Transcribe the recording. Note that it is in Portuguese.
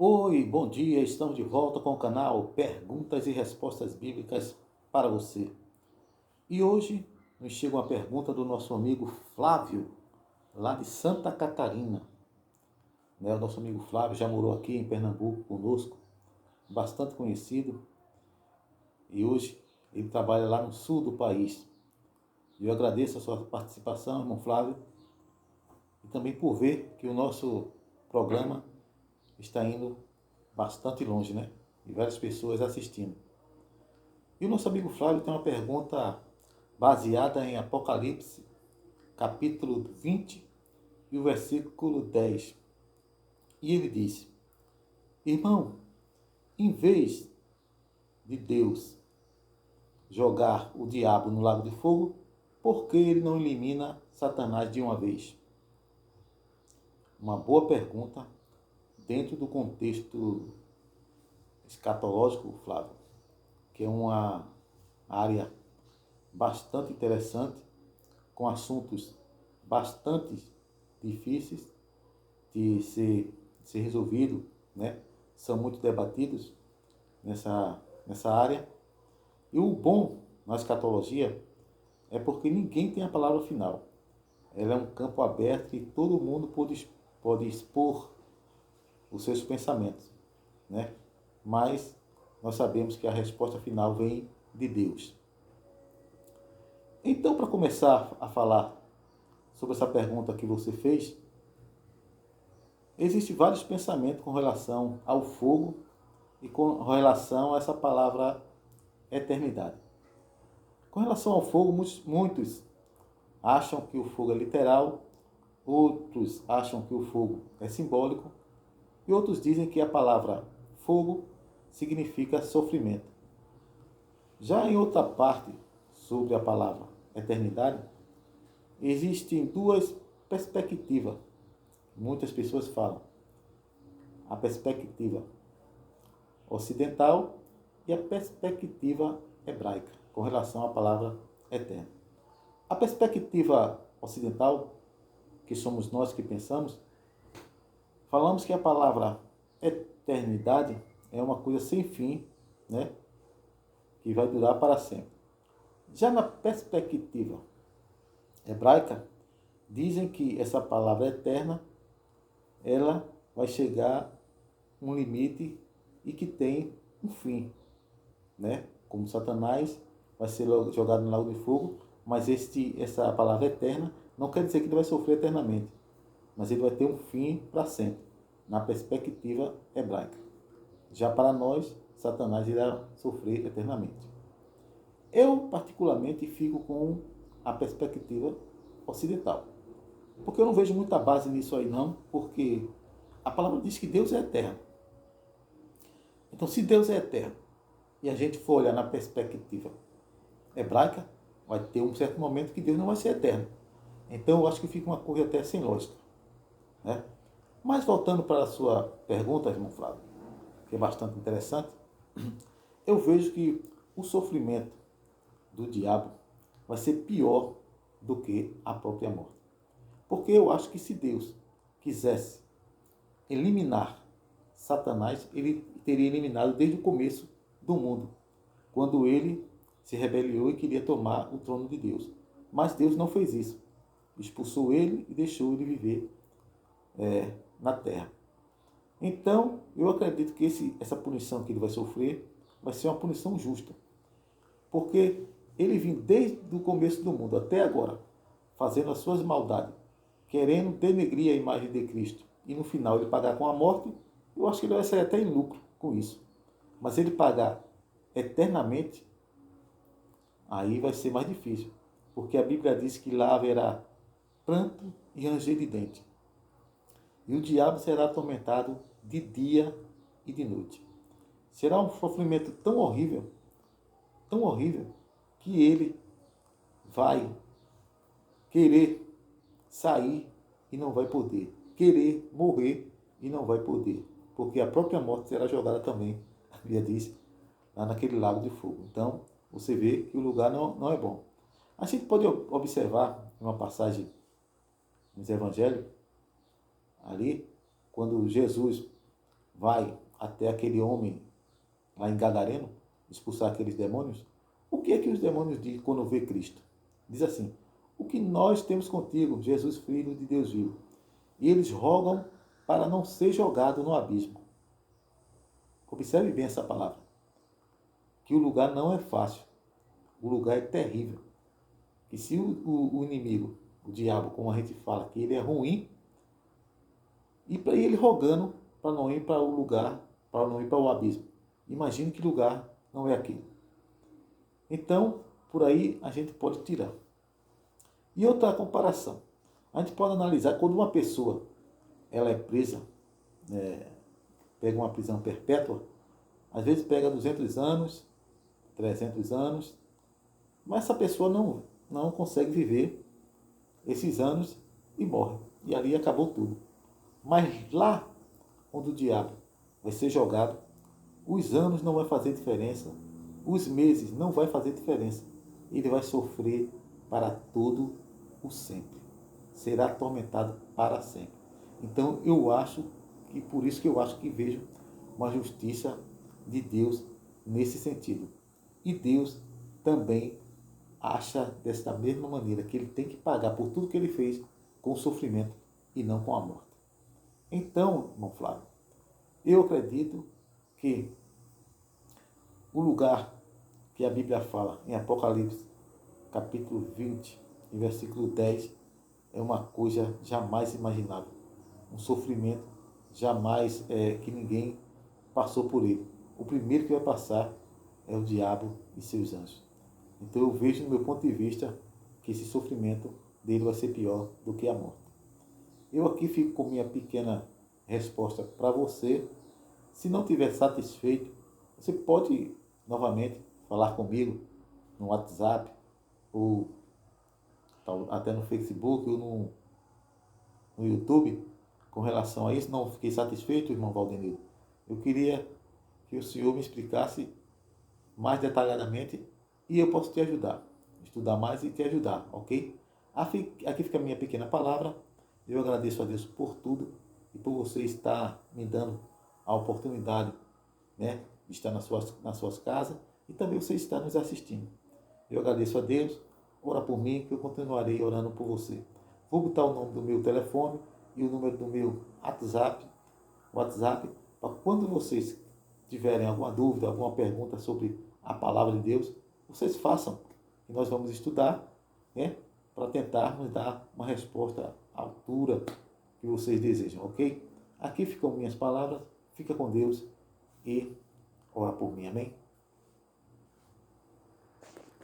Oi, bom dia. Estamos de volta com o canal Perguntas e Respostas Bíblicas para você. E hoje nos chega uma pergunta do nosso amigo Flávio, lá de Santa Catarina. O nosso amigo Flávio já morou aqui em Pernambuco conosco, bastante conhecido, e hoje ele trabalha lá no sul do país. Eu agradeço a sua participação, irmão Flávio, e também por ver que o nosso programa está indo bastante longe, né? E várias pessoas assistindo. E o nosso amigo Flávio tem uma pergunta baseada em Apocalipse, capítulo 20 e o versículo 10. E ele diz: Irmão, em vez de Deus jogar o diabo no lago de fogo, por que ele não elimina Satanás de uma vez? Uma boa pergunta dentro do contexto escatológico, Flávio, que é uma área bastante interessante, com assuntos bastante difíceis de ser resolvido, né? São muito debatidos nessa área. E o bom na escatologia é porque ninguém tem a palavra final. Ela é um campo aberto e todo mundo pode expor os seus pensamentos, né? Mas nós sabemos que a resposta final vem de Deus. Então, para começar a falar sobre essa pergunta que você fez, existem vários pensamentos com relação ao fogo e com relação a essa palavra eternidade. Com relação ao fogo, muitos acham que o fogo é literal, outros acham que o fogo é simbólico e outros dizem que a palavra fogo significa sofrimento. Já em outra parte sobre a palavra eternidade, existem duas perspectivas. Muitas pessoas falam a perspectiva ocidental e a perspectiva hebraica com relação à palavra eterna. A perspectiva ocidental, que somos nós que pensamos, falamos que a palavra eternidade é uma coisa sem fim, né, que vai durar para sempre. Já na perspectiva hebraica, dizem que essa palavra eterna, ela vai chegar a um limite e que tem um fim, né? Como Satanás vai ser jogado no lago de fogo, mas essa palavra eterna não quer dizer que ele vai sofrer eternamente, mas ele vai ter um fim para sempre, na perspectiva hebraica. Já para nós, Satanás irá sofrer eternamente. Eu, particularmente, fico com a perspectiva ocidental, porque eu não vejo muita base nisso aí não, porque a palavra diz que Deus é eterno. Então, se Deus é eterno e a gente for olhar na perspectiva hebraica, vai ter um certo momento que Deus não vai ser eterno. Então, eu acho que fica uma coisa até sem lógica, né? Mas voltando para a sua pergunta, irmão Flávio, que é bastante interessante, eu vejo que o sofrimento do diabo vai ser pior do que a própria morte. Porque eu acho que se Deus quisesse eliminar Satanás, ele teria eliminado desde o começo do mundo, quando ele se rebeliou e queria tomar o trono de Deus. Mas Deus não fez isso. Expulsou ele e deixou ele viver na terra. Então, eu acredito que essa punição que ele vai sofrer vai ser uma punição justa. Porque ele vem desde o começo do mundo até agora, fazendo as suas maldades, querendo denegrir a imagem de Cristo, e no final ele pagar com a morte, eu acho que ele vai sair até em lucro com isso. Mas ele pagar eternamente, aí vai ser mais difícil. Porque a Bíblia diz que lá haverá pranto e ranger de dente. E o diabo será atormentado de dia e de noite. Será um sofrimento tão horrível, que ele vai querer sair e não vai poder. Querer morrer e não vai poder. Porque a própria morte será jogada também, a Bíblia diz, lá naquele lago de fogo. Então, você vê que o lugar não é bom. A gente pode observar uma passagem nos evangelhos, ali, quando Jesus vai até aquele homem lá em Gadareno, expulsar aqueles demônios, o que é que os demônios dizem quando vê Cristo? Diz assim: o que nós temos contigo, Jesus, Filho de Deus vivo. E eles rogam para não ser jogado no abismo. Observe bem essa palavra. Que o lugar não é fácil. O lugar é terrível. Que se o inimigo, o diabo, como a gente fala, que ele é ruim, e para ele rogando para não ir para o lugar, para não ir para o abismo. Imagine que lugar não é aquele. Então, por aí a gente pode tirar. E outra comparação. A gente pode analisar quando uma pessoa ela é presa, pega uma prisão perpétua, às vezes pega 200 anos, 300 anos, mas essa pessoa não consegue viver esses anos e morre. E ali acabou tudo. Mas lá onde o diabo vai ser jogado, os anos não vai fazer diferença, os meses não vai fazer diferença. Ele vai sofrer para todo o sempre. Será atormentado para sempre. Então eu acho que por isso que eu acho que vejo uma justiça de Deus nesse sentido. E Deus também acha desta mesma maneira que ele tem que pagar por tudo que ele fez com o sofrimento e não com a morte. Então, irmão Flávio, eu acredito que o lugar que a Bíblia fala em Apocalipse, capítulo 20, e versículo 10, é uma coisa jamais imaginável. Um sofrimento jamais que ninguém passou por ele. O primeiro que vai passar é o diabo e seus anjos. Então eu vejo, no meu ponto de vista, que esse sofrimento dele vai ser pior do que a morte. Eu aqui fico com minha pequena resposta para você. Se não estiver satisfeito, você pode novamente falar comigo no WhatsApp, ou até no Facebook, ou no YouTube, com relação a isso. Não fiquei satisfeito, irmão Valdenir. Eu queria que o senhor me explicasse mais detalhadamente e eu posso te ajudar. Estudar mais e te ajudar, ok? Aqui fica a minha pequena palavra. Eu agradeço a Deus por tudo e por você estar me dando a oportunidade, né, de estar nas suas casas e também você estar nos assistindo. Eu agradeço a Deus. Ora por mim que eu continuarei orando por você. Vou botar o nome do meu telefone e o número do meu WhatsApp, para quando vocês tiverem alguma dúvida, alguma pergunta sobre a palavra de Deus, vocês façam. E nós vamos estudar, né, para tentar nos dar uma resposta à altura que vocês desejam, ok? Aqui ficam minhas palavras. Fica com Deus e ora por mim, amém?